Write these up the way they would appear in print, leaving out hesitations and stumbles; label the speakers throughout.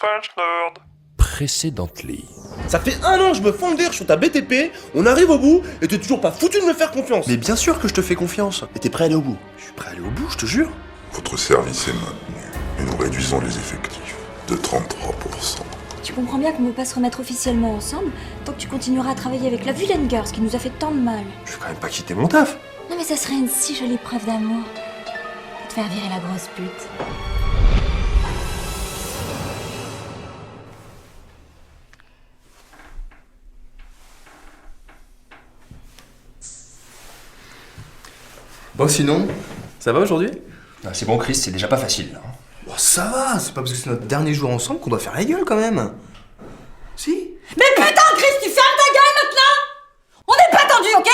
Speaker 1: French Lord.
Speaker 2: Précédently.
Speaker 3: Ça fait 1 an que je me fonds de rire sur ta BTP, on arrive au bout, et t'es toujours pas foutu de me faire confiance.
Speaker 4: Mais bien sûr que je te fais confiance.
Speaker 3: Et t'es prêt à aller au bout?
Speaker 4: Je suis prêt à aller au bout, je te jure.
Speaker 5: Votre service est maintenu et nous réduisons les effectifs de 33%.
Speaker 6: Tu comprends bien qu'on ne peut pas se remettre officiellement ensemble tant que tu continueras à travailler avec la vilaine girl, ce qui nous a fait tant de mal.
Speaker 4: Je vais quand même pas quitter mon taf.
Speaker 6: Non mais ça serait une si jolie preuve d'amour. De te faire virer la grosse pute.
Speaker 4: Bon sinon, ça va aujourd'hui?
Speaker 2: Ah, c'est bon, Chris, c'est déjà pas facile. Hein.
Speaker 4: Oh, ça va, c'est pas parce que c'est notre dernier jour ensemble qu'on doit faire la gueule quand même. Si?
Speaker 7: Mais putain, Chris, tu fermes ta gueule maintenant! On n'est pas tendu, ok?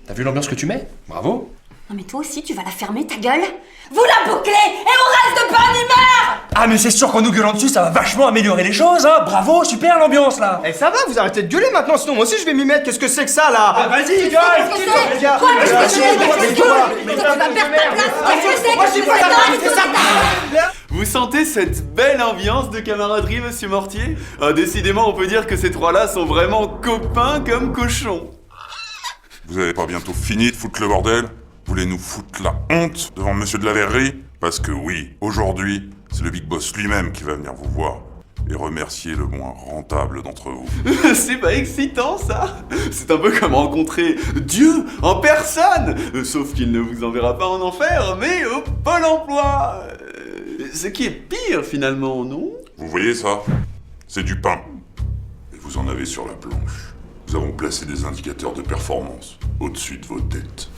Speaker 2: T'as vu l'ambiance que tu mets? Bravo.
Speaker 7: Non mais toi aussi, tu vas la fermer, ta gueule? Vous la bouclez et on reste de bonne humeur!
Speaker 2: Ah, mais c'est sûr qu'en nous gueulant dessus, ça va vachement améliorer les choses, hein. Bravo, super l'ambiance, là.
Speaker 4: Eh ça va, vous arrêtez de gueuler maintenant, sinon moi aussi je vais m'y mettre. Qu'est-ce que c'est que ça là?
Speaker 2: Vas-y, gueule.
Speaker 7: Qu'est-ce que c'est? Quoi? Qu'est-ce que c'est? Tu vas perdre ta place! Qu'est-ce que c'est?
Speaker 8: Vous sentez cette belle ambiance de camaraderie, monsieur Mortier? Ah, décidément, on peut dire que ces trois-là sont vraiment copains comme cochons.
Speaker 5: Vous avez pas bientôt fini de foutre le bordel? Vous voulez nous foutre la honte devant monsieur de la Verrerie? Parce que oui, aujourd'hui, c'est le Big Boss lui-même qui va venir vous voir et remercier le moins rentable d'entre vous.
Speaker 8: C'est pas excitant, ça? C'est un peu comme rencontrer Dieu en personne. Sauf qu'il ne vous enverra pas en enfer, mais au Pôle emploi. Ce qui est pire, finalement, non?
Speaker 5: Vous voyez ça? C'est du pain. Et vous en avez sur la planche. Nous avons placé des indicateurs de performance au-dessus de vos têtes.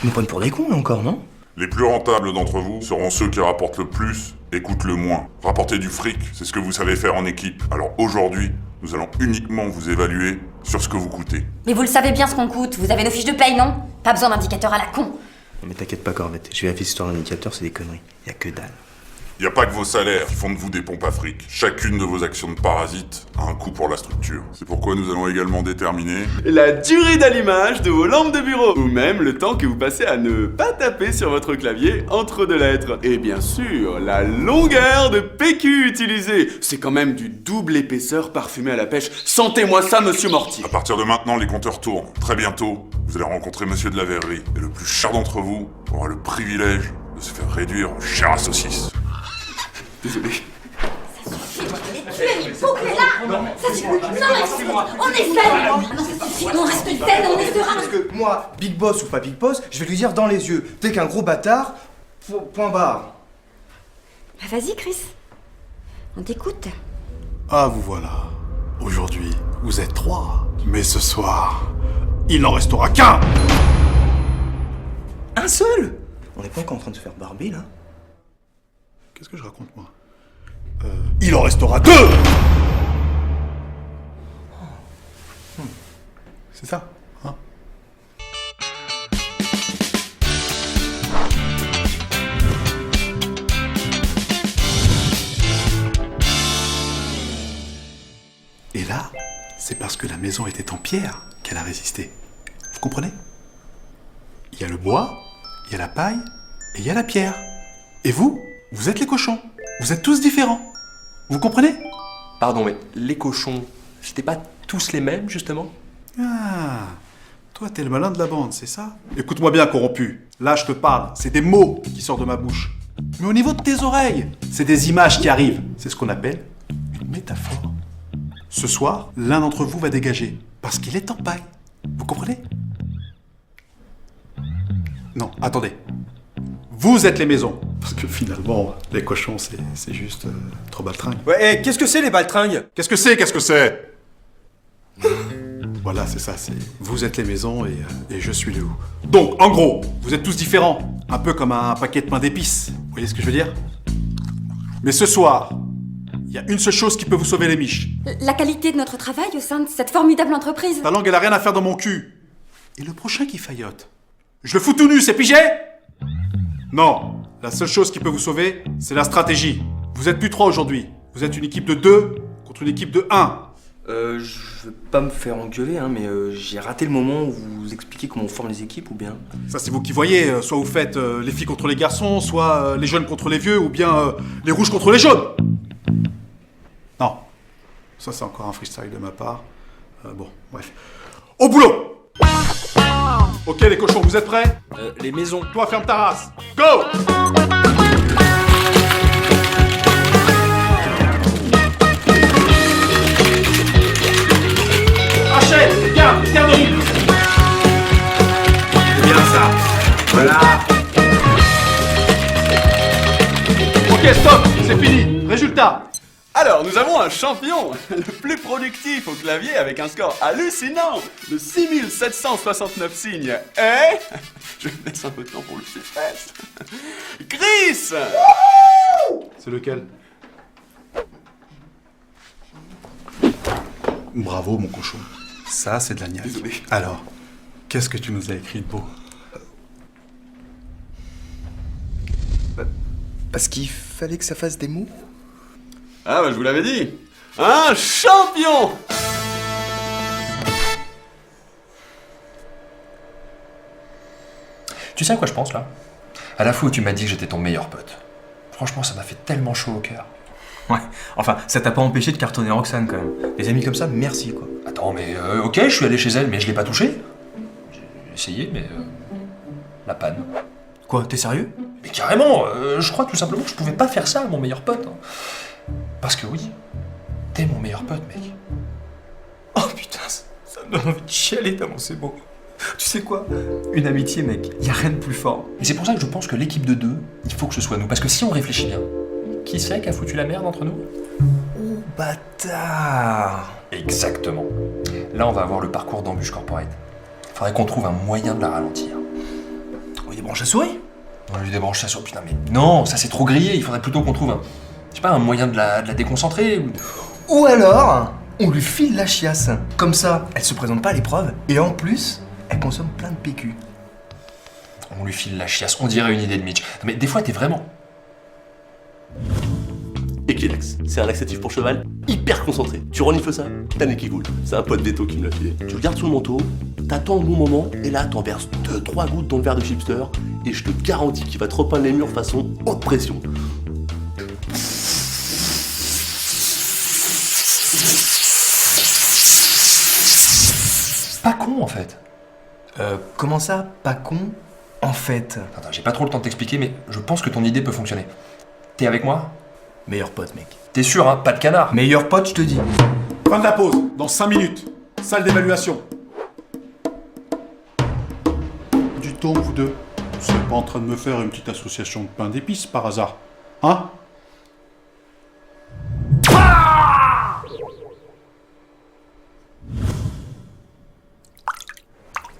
Speaker 4: Ils nous prennent pour des cons là encore, non?
Speaker 5: Les plus rentables d'entre vous seront ceux qui rapportent le plus et coûtent le moins. Rapporter du fric, c'est ce que vous savez faire en équipe. Alors aujourd'hui, nous allons uniquement vous évaluer sur ce que vous coûtez.
Speaker 7: Mais vous le savez bien ce qu'on coûte, vous avez nos fiches de paye, non? Pas besoin d'indicateurs à la con.
Speaker 4: Non mais t'inquiète pas Corvette, je vérifie cette histoire d'indicateur, c'est des conneries. Y a que dalle.
Speaker 5: Il n'y a pas que vos salaires qui font de vous des pompes à fric. Chacune de vos actions de parasite a un coût pour la structure. C'est pourquoi nous allons également déterminer
Speaker 8: La durée d'allumage de vos lampes de bureau, ou même le temps que vous passez à ne pas taper sur votre clavier entre deux lettres. Et bien sûr, la longueur de PQ utilisée. C'est quand même du double épaisseur parfumé à la pêche. Sentez-moi ça, monsieur Mortier.
Speaker 5: À partir de maintenant, les compteurs tournent. Très bientôt, vous allez rencontrer monsieur de la Verrerie. Et le plus cher d'entre vous aura le privilège de se faire réduire en chair à saucisse.
Speaker 8: Désolé.
Speaker 7: Tu es bouclé là! Ça suffit! Non, on est zen! Non, ça suffit, on reste zen, on est serein!
Speaker 4: Parce que moi, Big Boss ou pas Big Boss, je vais lui dire dans les yeux, t'es qu'un gros bâtard, point barre.
Speaker 6: Bah vas-y, Chris. On t'écoute.
Speaker 9: Ah, vous voilà. Aujourd'hui, vous êtes 3. Mais ce soir, il n'en restera qu'un!
Speaker 4: Un seul? On n'est pas encore en train de se faire barber là?
Speaker 9: Qu'est-ce que je raconte, moi? Il en restera 2! C'est ça, hein? Et là, c'est parce que la maison était en pierre qu'elle a résisté. Vous comprenez? Il y a le bois, il y a la paille, et il y a la pierre. Et vous, vous êtes les cochons. Vous êtes tous différents. Vous comprenez?
Speaker 2: Pardon, mais les cochons, c'était pas tous les mêmes, justement?
Speaker 9: Ah, toi t'es le malin de la bande, c'est ça? Écoute-moi bien, corrompu. Là, je te parle. C'est des mots qui sortent de ma bouche. Mais au niveau de tes oreilles, c'est des images qui arrivent. C'est ce qu'on appelle une métaphore. Ce soir, l'un d'entre vous va dégager. Parce qu'il est en paille. Vous comprenez? Non, attendez. Vous êtes les maisons. Parce que finalement, les cochons, c'est juste trop baltringue.
Speaker 4: Ouais, qu'est-ce que c'est les baltringues?
Speaker 9: Qu'est-ce que c'est? Voilà, c'est ça, c'est... Vous êtes les maisons et je suis le ou. Donc, en gros, vous êtes tous différents. Un peu comme un paquet de pain d'épices. Vous voyez ce que je veux dire? Mais ce soir, il y a une seule chose qui peut vous sauver les miches.
Speaker 6: La qualité de notre travail au sein de cette formidable entreprise.
Speaker 9: Ta langue, elle a rien à faire dans mon cul. Et le prochain qui faillote, je le fous tout nu, c'est pigé? Non, la seule chose qui peut vous sauver, c'est la stratégie. Vous êtes plus 3 aujourd'hui. Vous êtes une équipe de 2 contre une équipe de 1.
Speaker 4: Je veux pas me faire engueuler, hein, mais j'ai raté le moment où vous expliquez comment on forme les équipes ou bien...
Speaker 9: Ça, c'est vous qui voyez. Soit vous faites les filles contre les garçons, soit les jeunes contre les vieux, ou bien les rouges contre les jaunes. Non. Ça, c'est encore un freestyle de ma part. Bon, bref. Au boulot! Ok, les cochons, vous êtes prêts?
Speaker 2: Les maisons.
Speaker 9: Toi, ferme ta race. Go! Achète, garderie. C'est bien ça. Voilà. Ok, stop, c'est fini. Résultat.
Speaker 8: Alors, nous avons un champion, le plus productif au clavier avec un score hallucinant de 6769 signes. Et... je me laisse un peu de temps pour le suspense. Chris!
Speaker 9: C'est lequel? Bravo, mon cochon. Ça, c'est de la niaque.
Speaker 8: Désolé.
Speaker 9: Alors, qu'est-ce que tu nous as écrit de beau?
Speaker 4: Parce qu'il fallait que ça fasse des mots.
Speaker 8: Ah bah je vous l'avais dit. Un champion!
Speaker 2: Tu sais à quoi je pense là? À la fois où tu m'as dit que j'étais ton meilleur pote. Franchement, ça m'a fait tellement chaud au cœur.
Speaker 4: Ouais, enfin, ça t'a pas empêché de cartonner Roxane quand même. Les amis comme ça, merci quoi.
Speaker 2: Attends, mais ok, je suis allé chez elle, mais je l'ai pas touchée. J'ai essayé, mais la panne.
Speaker 4: Quoi, t'es sérieux?
Speaker 2: Mais carrément, je crois tout simplement que je pouvais pas faire ça à mon meilleur pote. Hein. Parce que oui, t'es mon meilleur pote, mec.
Speaker 4: Oh putain, ça me donne envie de chialer tellement c'est beau. Tu sais quoi? Une amitié, mec, y a rien de plus fort.
Speaker 2: Et c'est pour ça que je pense que l'équipe de deux, il faut que ce soit nous. Parce que si on réfléchit bien, qui c'est qui a foutu la merde entre nous?
Speaker 4: Oh bâtard!
Speaker 2: Exactement. Là, on va avoir le parcours d'embûche corporate. Faudrait qu'on trouve un moyen de la ralentir.
Speaker 4: On lui débranche la souris?
Speaker 2: On lui débranche ça sur... Putain, mais non, ça c'est trop grillé. Il faudrait plutôt qu'on trouve un... Je sais pas, un moyen de la déconcentrer ou...
Speaker 4: Ou alors, on lui file la chiasse. Comme ça, elle se présente pas à l'épreuve, et en plus, elle consomme plein de PQ.
Speaker 2: On lui file la chiasse. On dirait une idée de Mitch. Non, mais des fois, t'es vraiment...
Speaker 3: Equilex, c'est un laxatif pour cheval hyper concentré. Tu renifles ça, t'as le nez qui coule. C'est un pote veto qui me l'a filé. Tu le gardes sous le manteau, t'attends le bon moment, et là t'en verses 2-3 gouttes dans le verre de chipster, et je te garantis qu'il va te repeindre les murs façon haute pression.
Speaker 2: Pas con, en fait.
Speaker 4: Comment ça, pas con? En fait...
Speaker 2: Attends, j'ai pas trop le temps de t'expliquer, mais je pense que ton idée peut fonctionner. T'es avec moi?
Speaker 4: Meilleur pote, mec.
Speaker 2: T'es sûr, hein? Pas de canard.
Speaker 4: Meilleur pote, je te dis.
Speaker 9: Fin de la pause, dans 5 minutes. Salle d'évaluation. Du temps, vous deux. Vous serez pas en train de me faire une petite association de pain d'épices par hasard? Hein?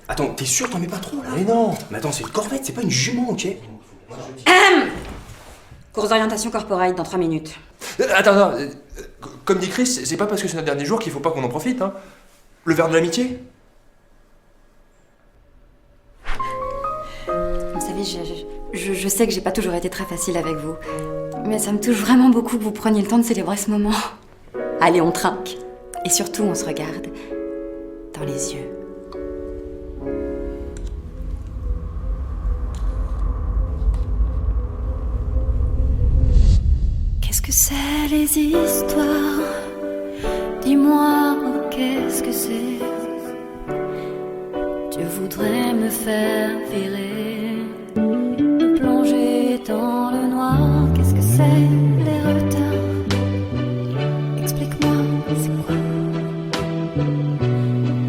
Speaker 4: Attends, t'es sûr t'en mets pas trop là?
Speaker 2: Mais non.
Speaker 4: Mais attends, c'est une corvette, c'est pas une jument, ok?
Speaker 7: Course d'orientation corporate dans 3 minutes.
Speaker 2: Attends, comme dit Chris, c'est pas parce que c'est notre dernier jour qu'il faut pas qu'on en profite, hein. Le verre de l'amitié?
Speaker 6: Vous savez, je sais que j'ai pas toujours été très facile avec vous. Mais ça me touche vraiment beaucoup que vous preniez le temps de célébrer ce moment. Allez, on trinque. Et surtout, on se regarde dans les yeux. Qu'est-ce que c'est les histoires? Dis-moi, qu'est-ce que c'est? Tu voudrais me faire virer, me plonger dans le noir. Qu'est-ce que c'est les retards? Explique-moi, c'est quoi?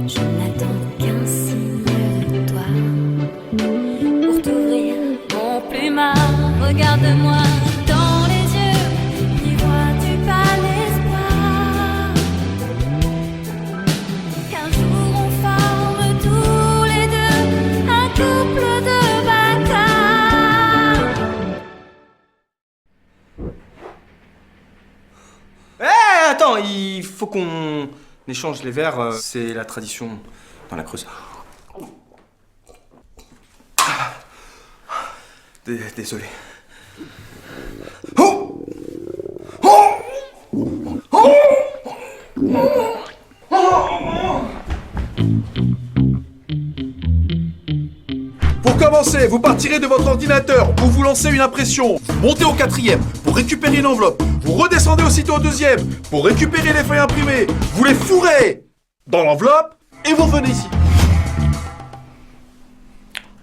Speaker 6: Je n'attends qu'un signe de toi pour t'ouvrir mon plumard. Regarde-moi dans les yeux, y vois-tu pas l'espoir qu'un jour on forme tous les deux un couple de bâtards?
Speaker 4: Attends, il faut qu'on échange les verres, c'est la tradition dans la Creuse. Désolé. Oh! Oh! Oh!
Speaker 9: Allez, vous partirez de votre ordinateur, vous vous lancez une impression, vous montez au 4e pour récupérer une enveloppe, vous redescendez aussitôt au 2e pour récupérer les feuilles imprimées, vous les fourrez dans l'enveloppe et vous revenez ici.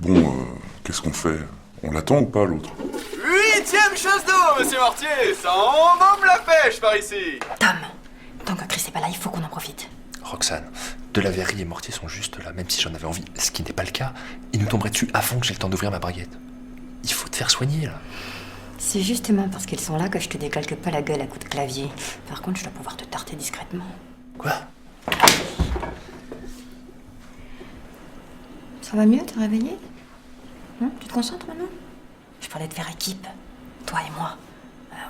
Speaker 5: Bon, qu'est-ce qu'on fait? On l'attend ou pas, l'autre?
Speaker 8: 8e chasse d'eau, monsieur Mortier. Ça embaume la pêche par ici.
Speaker 6: Tom, tant que Chris est pas là, il faut qu'on en profite.
Speaker 2: Roxane, de la Verrerie et Mortier sont juste là, même si j'en avais envie, ce qui n'est pas le cas. Ils nous tomberaient dessus avant que j'ai le temps d'ouvrir ma braguette. Il faut te faire soigner, là.
Speaker 6: C'est justement parce qu'ils sont là que je te décalque pas la gueule à coups de clavier. Par contre, je dois pouvoir te tarter discrètement.
Speaker 2: Quoi?
Speaker 6: Ça va mieux, t'es réveillé? Tu te concentres maintenant? Je parlais de faire équipe, toi et moi.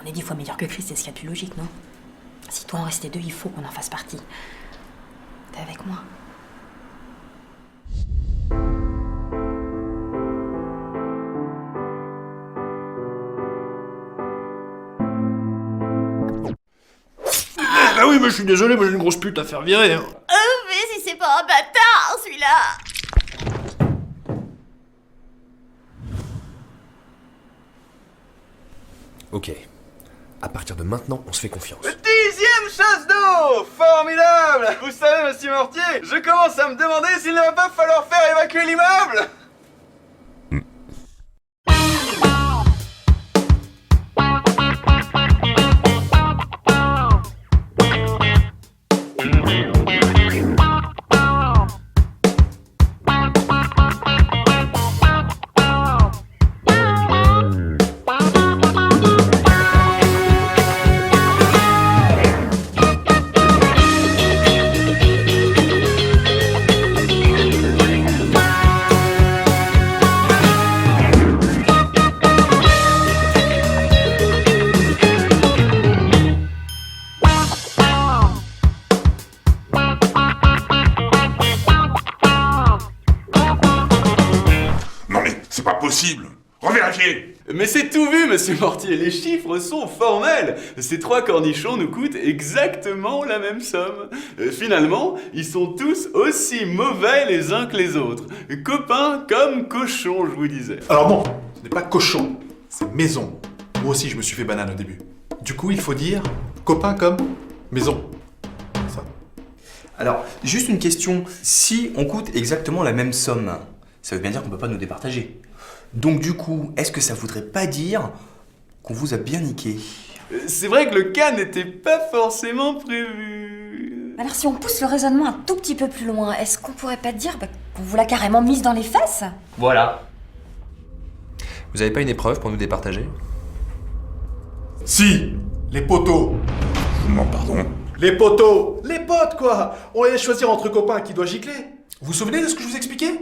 Speaker 6: On est 10 fois meilleurs que Chris, c'est ce qu'il y a de plus logique, non? Si toi en restait 2, il faut qu'on en fasse partie. T'es avec moi?
Speaker 2: Ah oui, mais je suis désolé, moi j'ai une grosse pute à faire virer. Hein.
Speaker 7: Mais si c'est pas un bâtard, celui-là.
Speaker 1: Ok. À partir de maintenant, on se fait confiance.
Speaker 8: 10e chasse d'eau. Formidable. Vous savez, monsieur Mortier, je commence à me demander s'il ne va pas falloir faire évacuer l'immeuble.
Speaker 5: Non mais, c'est pas possible! Revérifiez!
Speaker 8: Mais c'est tout vu, monsieur Mortier, les chiffres sont formels. Ces 3 cornichons nous coûtent exactement la même somme. Finalement, ils sont tous aussi mauvais les uns que les autres. Copains comme cochons, je vous disais.
Speaker 9: Alors non, ce n'est pas cochon, c'est maison. Moi aussi je me suis fait banane au début. Du coup il faut dire copain comme maison. Ça.
Speaker 4: Alors, juste une question. Si on coûte exactement la même somme, ça veut bien dire qu'on peut pas nous départager. Donc du coup, est-ce que ça voudrait pas dire qu'on vous a bien niqué?
Speaker 8: C'est vrai que le cas n'était pas forcément prévu.
Speaker 6: Alors si on pousse le raisonnement un tout petit peu plus loin, est-ce qu'on pourrait pas dire qu'on vous l'a carrément mise dans les fesses?
Speaker 4: Voilà.
Speaker 1: Vous avez pas une épreuve pour nous départager?
Speaker 9: Si, les poteaux.
Speaker 5: Je vous demande pardon.
Speaker 9: Les poteaux. Les potes quoi. On va choisir entre copains qui doit gicler. Vous vous souvenez de ce que je vous expliquais?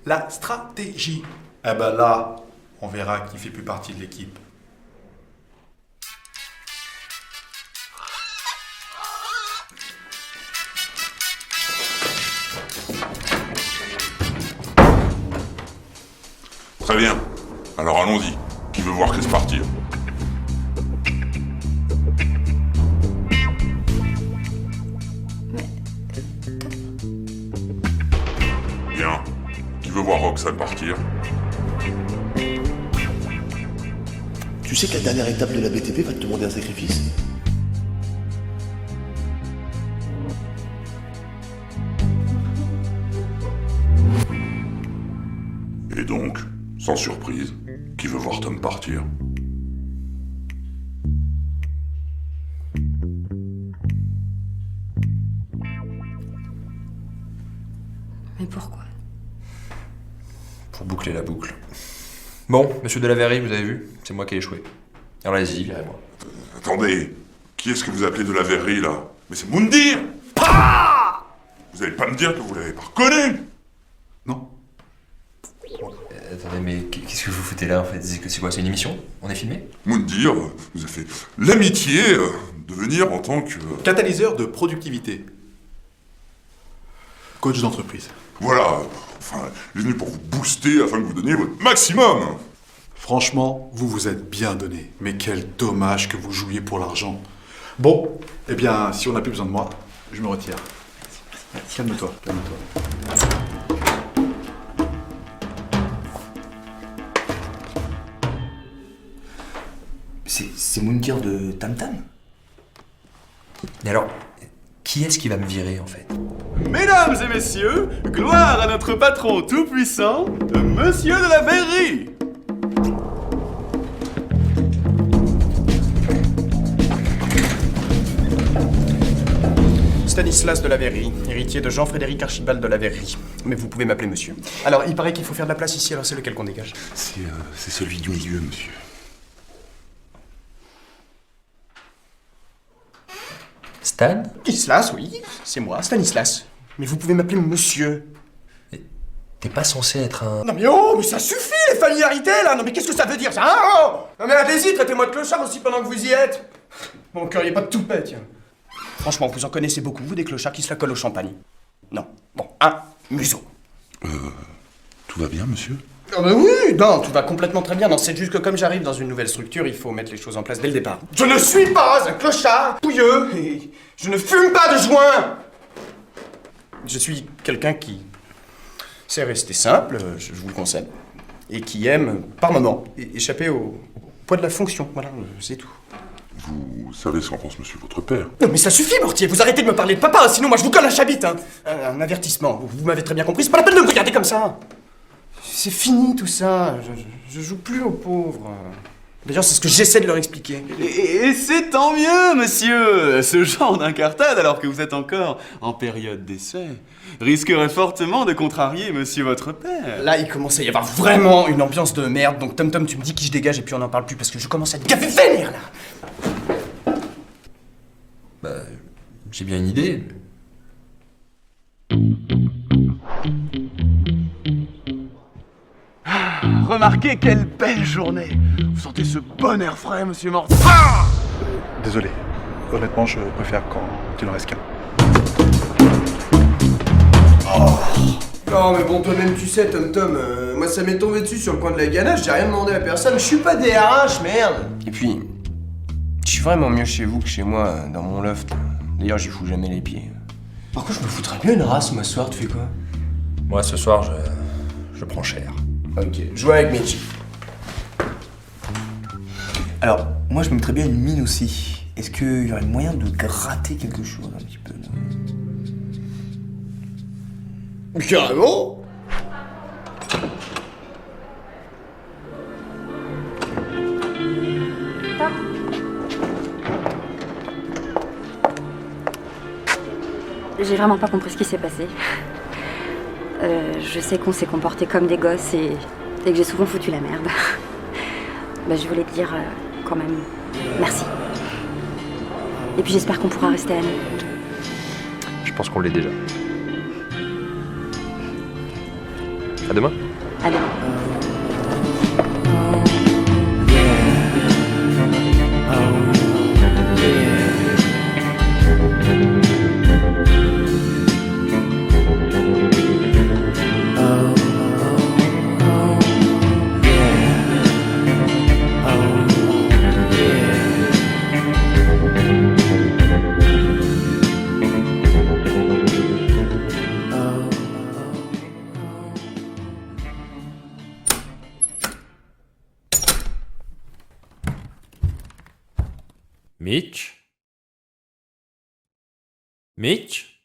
Speaker 9: La stratégie. Eh ben là, on verra qui fait plus partie de l'équipe.
Speaker 5: Très bien. Alors allons-y. Qui veut voir Chris partir? Bien. Qui veut voir Roxane partir?
Speaker 3: Tu sais que la dernière étape de la BTP va te demander un sacrifice?
Speaker 5: Et donc, sans surprise, qui veut voir Tom partir?
Speaker 6: Mais pourquoi?
Speaker 1: Pour boucler la boucle. Bon, monsieur de la Verrerie, vous avez vu? C'est moi qui ai échoué. Alors allez-y, virez-moi.
Speaker 5: Attendez, qui est-ce que vous appelez de la Verrerie, là? Mais c'est Moundir! Vous allez pas me dire que vous l'avez pas reconnu?
Speaker 9: Non.
Speaker 1: Attendez, mais qu'est-ce que vous foutez là en fait? C'est quoi, c'est une émission? On est filmé?
Speaker 5: Moundir vous a fait l'amitié de venir en tant que...
Speaker 9: Catalyseur de productivité. Coach d'entreprise.
Speaker 5: Voilà, enfin, il est venu pour vous booster afin que vous donniez votre maximum.
Speaker 9: Franchement, vous vous êtes bien donné. Mais quel dommage que vous jouiez pour l'argent. Bon, eh bien, si on n'a plus besoin de moi, je me retire. Calme-toi, calme-toi.
Speaker 4: C'est Munkir de Tam Tam.
Speaker 1: Mais alors, qui est-ce qui va me virer en fait?
Speaker 8: Mesdames et messieurs, gloire à notre patron tout-puissant, Monsieur de la Verrerie.
Speaker 10: Stanislas de la Verrerie, héritier de Jean-Frédéric Archibald de la Verrerie. Mais vous pouvez m'appeler monsieur. Alors, il paraît qu'il faut faire de la place ici, alors c'est lequel qu'on dégage?
Speaker 5: C'est celui du milieu, monsieur.
Speaker 1: Stan?
Speaker 10: Stanislas, oui, c'est moi, Stanislas. Mais vous pouvez m'appeler monsieur.
Speaker 1: T'es pas censé être un...
Speaker 10: Non mais oh, mais ça suffit les familiarités là. Non mais qu'est-ce que ça veut dire ça, hein? Oh, non mais allez-y, traitez-moi de clochard aussi pendant que vous y êtes. Mon cœur, y a pas de toupet, tiens. Franchement, vous en connaissez beaucoup, vous, des clochards qui se la collent au champagne. Non. Bon, un museau.
Speaker 5: Tout va bien, monsieur?
Speaker 10: Ah bah oui, non, tout va complètement très bien. Non, c'est juste que comme j'arrive dans une nouvelle structure, il faut mettre les choses en place dès le départ. Je ne suis pas un clochard pouilleux et je ne fume pas de joint. Je suis quelqu'un qui sait rester simple, je vous le concède, et qui aime, par moments, échapper au poids de la fonction. Voilà, c'est tout.
Speaker 5: Vous savez ce qu'en pense monsieur votre père?
Speaker 10: Non mais ça suffit, Mortier, vous arrêtez de me parler de papa, sinon moi je vous colle un chabit, hein. Un avertissement, vous m'avez très bien compris, c'est pas la peine de me regarder comme ça. C'est fini tout ça, je joue plus aux pauvres. D'ailleurs, c'est ce que j'essaie de leur expliquer.
Speaker 8: Et c'est tant mieux, monsieur. Ce genre d'incartade, alors que vous êtes encore en période d'essai, risquerait fortement de contrarier monsieur votre père.
Speaker 10: Là, il commence à y avoir vraiment une ambiance de merde, donc Tom Tom, tu me dis qui je dégage et puis on n'en parle plus parce que je commence à être gavé vénère là.
Speaker 1: Bah, j'ai bien une idée.
Speaker 8: Remarquez quelle belle journée. Vous sentez ce bon air frais, monsieur Mort.
Speaker 9: Désolé. Honnêtement, je préfère quand il en reste qu'un.
Speaker 10: Non mais bon, toi-même tu sais, Tom Tom, moi ça m'est tombé dessus sur le coin de la ganache, j'ai rien demandé à personne, je suis pas DRH, merde. Et puis, je suis vraiment mieux chez vous que chez moi, dans mon loft. D'ailleurs, j'y fous jamais les pieds. Par contre, je me foutrais bien une race, moi, ce soir, tu fais quoi?
Speaker 1: Moi, ce soir, je prends cher.
Speaker 10: Ok, jouer avec Mitch.
Speaker 4: Alors, moi je me mettrais bien une mine aussi. Est-ce qu'il y aurait moyen de gratter quelque chose un petit peu là?
Speaker 10: Carrément.
Speaker 6: J'ai vraiment pas compris ce qui s'est passé. Je sais qu'on s'est comporté comme des gosses et que j'ai souvent foutu la merde. Bah, je voulais te dire quand même merci. Et puis j'espère qu'on pourra rester amis.
Speaker 2: Je pense qu'on l'est déjà. À demain.
Speaker 6: À demain.
Speaker 11: Mitch? Mitch?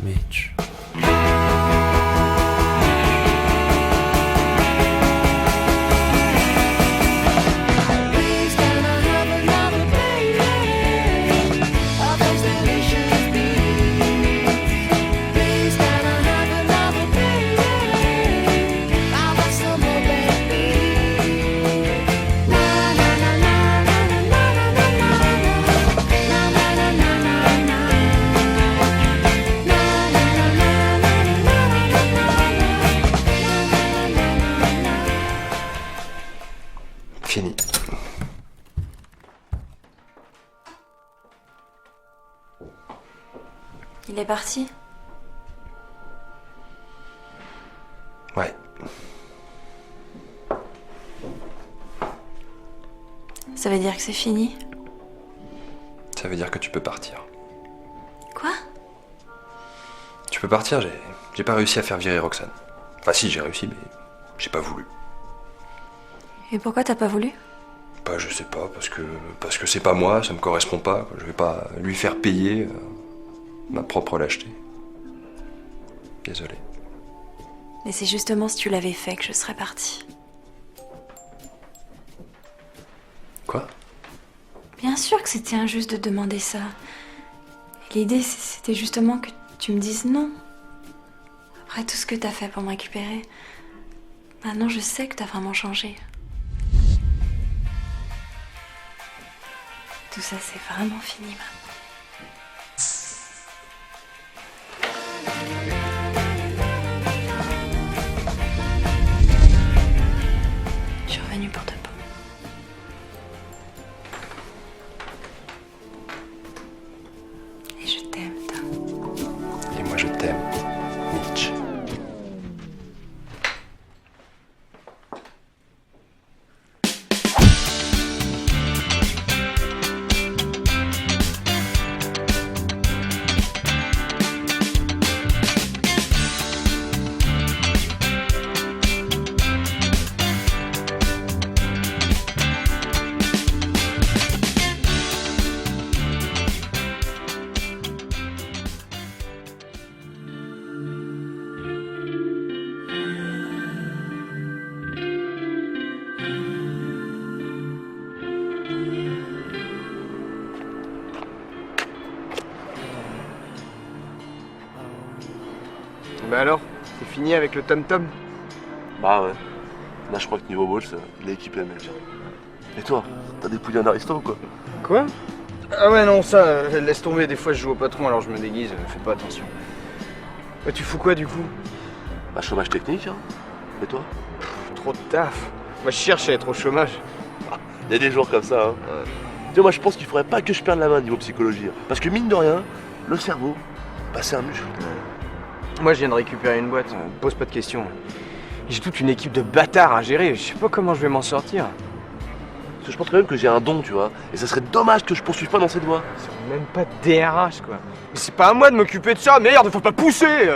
Speaker 11: Mitch.
Speaker 2: Fini.
Speaker 6: Il est parti?
Speaker 2: Ouais.
Speaker 6: Ça veut dire que c'est fini?
Speaker 2: Ça veut dire que tu peux partir.
Speaker 6: Quoi?
Speaker 2: peux partir, j'ai pas réussi à faire virer Roxane. Enfin si, j'ai réussi, mais j'ai pas voulu.
Speaker 6: Et pourquoi t'as pas voulu?
Speaker 2: Bah je sais pas, parce que c'est pas moi, ça me correspond pas. Je vais pas lui faire payer ma propre lâcheté. Désolé.
Speaker 6: Mais c'est justement si tu l'avais fait que je serais partie.
Speaker 2: Quoi?
Speaker 6: Bien sûr que c'était injuste de demander ça. L'idée, c'était justement que tu me dises non. Après tout ce que t'as fait pour me récupérer, maintenant je sais que t'as vraiment changé. Tout ça, c'est vraiment fini maintenant. Je suis revenue pour de bon. Et je t'aime, Tom.
Speaker 2: Et moi je t'aime, Mitch.
Speaker 10: Bah alors, c'est fini avec le tom-tom?
Speaker 3: Bah ouais. Là, je crois que niveau balls, il a équipé le mec. Et toi, t'as dépouillé un aristo ou quoi?
Speaker 10: Quoi? Ah ouais, non, ça, laisse tomber, des fois je joue au patron alors je me déguise, fais pas attention. Bah tu fous quoi du coup?
Speaker 3: Bah chômage technique, hein. Et toi?
Speaker 10: Trop de taf. Moi je cherche à être au chômage.
Speaker 3: Il y a des jours comme ça, hein. Tu vois, moi je pense qu'il faudrait pas que je perde la main niveau psychologie. Parce que mine de rien, le cerveau, bah c'est un muscle.
Speaker 10: Moi je viens de récupérer une boîte, pose pas de questions. J'ai toute une équipe de bâtards à gérer, je sais pas comment je vais m'en sortir.
Speaker 3: Parce que je pense quand même que j'ai un don, tu vois. Et ça serait dommage que je poursuive pas dans cette voie.
Speaker 10: C'est même pas de DRH quoi. Mais c'est pas à moi de m'occuper de ça, merde, faut pas pousser.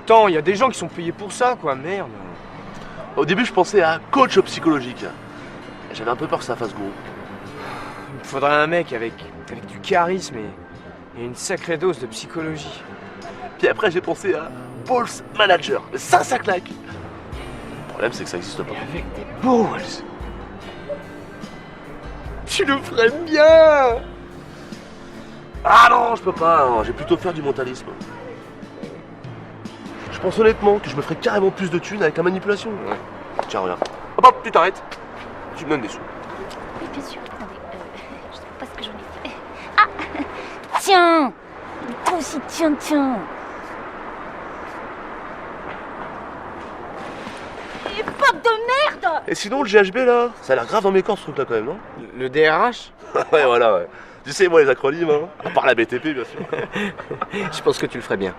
Speaker 10: Attends, il y a des gens qui sont payés pour ça quoi, merde.
Speaker 3: Au début, je pensais à coach psychologique. J'avais un peu peur que ça fasse gros.
Speaker 10: Il me faudrait un mec avec du charisme et une sacrée dose de psychologie.
Speaker 3: Puis après, j'ai pensé à balls manager. Ça claque. Le problème, c'est que ça existe pas.
Speaker 10: Et avec des balls. Tu le ferais bien.
Speaker 3: Ah non, je peux pas, hein. J'ai plutôt faire du mentalisme. Je pense honnêtement que je me ferais carrément plus de thunes avec la manipulation. Ouais. Tiens, regarde. Hop, hop, tu t'arrêtes. Tu me donnes des sous.
Speaker 7: Oui, bien sûr. Attendez, je sais pas ce que j'en ai fait. Ah! Tiens! Toi aussi, tiens! Et pop de merde!
Speaker 3: Et sinon, le GHB là, ça a l'air grave dans mes corps ce truc là quand même, non?
Speaker 10: Le DRH?
Speaker 3: Ouais, voilà, ouais. Tu sais, moi les acronymes, hein. À part la BTP, bien sûr.
Speaker 10: Je pense que tu le ferais bien.